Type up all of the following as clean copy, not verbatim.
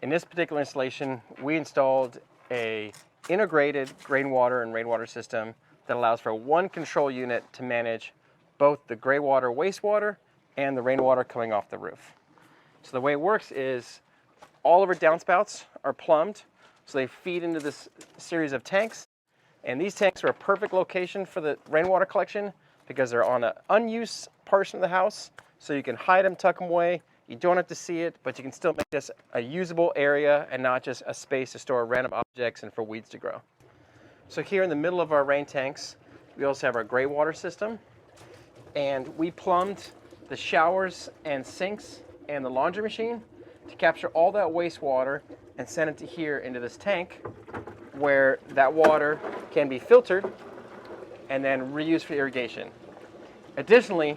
In this particular installation, we installed a integrated rainwater and rainwater system that allows for one control unit to manage both the greywater wastewater and the rainwater coming off the roof. So the way it works is all of our downspouts are plumbed, so they feed into this series of tanks. And these tanks are a perfect location for the rainwater collection because they're on an unused portion of the house, so you can hide them, tuck them away. You don't have to see it, but you can still make this a usable area and not just a space to store random objects and for weeds to grow. So here in the middle of our rain tanks, we also have our greywater system, and we plumbed the showers and sinks and the laundry machine to capture all that wastewater and send it to here into this tank where that water can be filtered and then reused for irrigation. Additionally,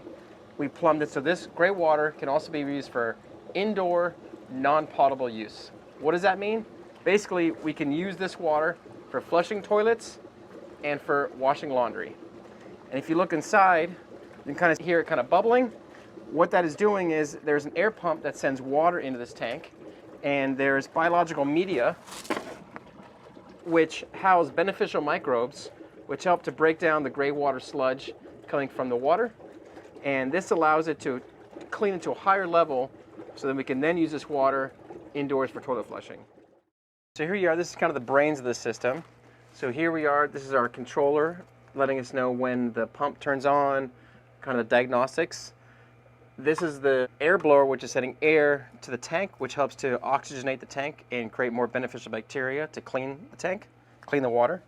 we plumbed it so this gray water can also be used for indoor, non-potable use. What does that mean? Basically, we can use this water for flushing toilets and for washing laundry. And if you look inside, you can kind of hear it kind of bubbling. What that is doing is there's an air pump that sends water into this tank, and there's biological media which house beneficial microbes which help to break down the gray water sludge coming from the water. And this allows it to clean it to a higher level so that we can then use this water indoors for toilet flushing. So here you are, this is kind of the brains of the system. So here we are, this is our controller letting us know when the pump turns on, kind of the diagnostics. This is the air blower, which is sending air to the tank, which helps to oxygenate the tank and create more beneficial bacteria to clean the tank, clean the water.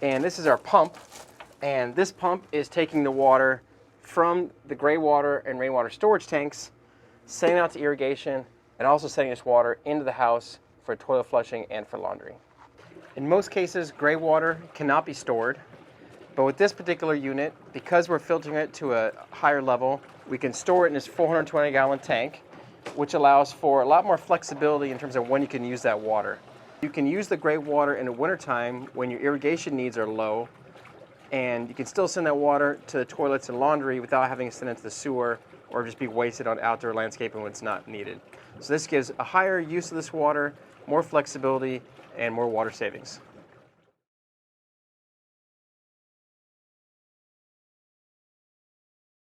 And this is our pump, and this pump is taking the water from the greywater and rainwater storage tanks, sending it out to irrigation, and also sending this water into the house for toilet flushing and for laundry. In most cases, greywater cannot be stored, but with this particular unit, because we're filtering it to a higher level, we can store it in this 420-gallon tank, which allows for a lot more flexibility in terms of when you can use that water. You can use the greywater in the wintertime when your irrigation needs are low, and you can still send that water to the toilets and laundry without having to send it to the sewer or just be wasted on outdoor landscaping when it's not needed. So this gives a higher use of this water, more flexibility, and more water savings.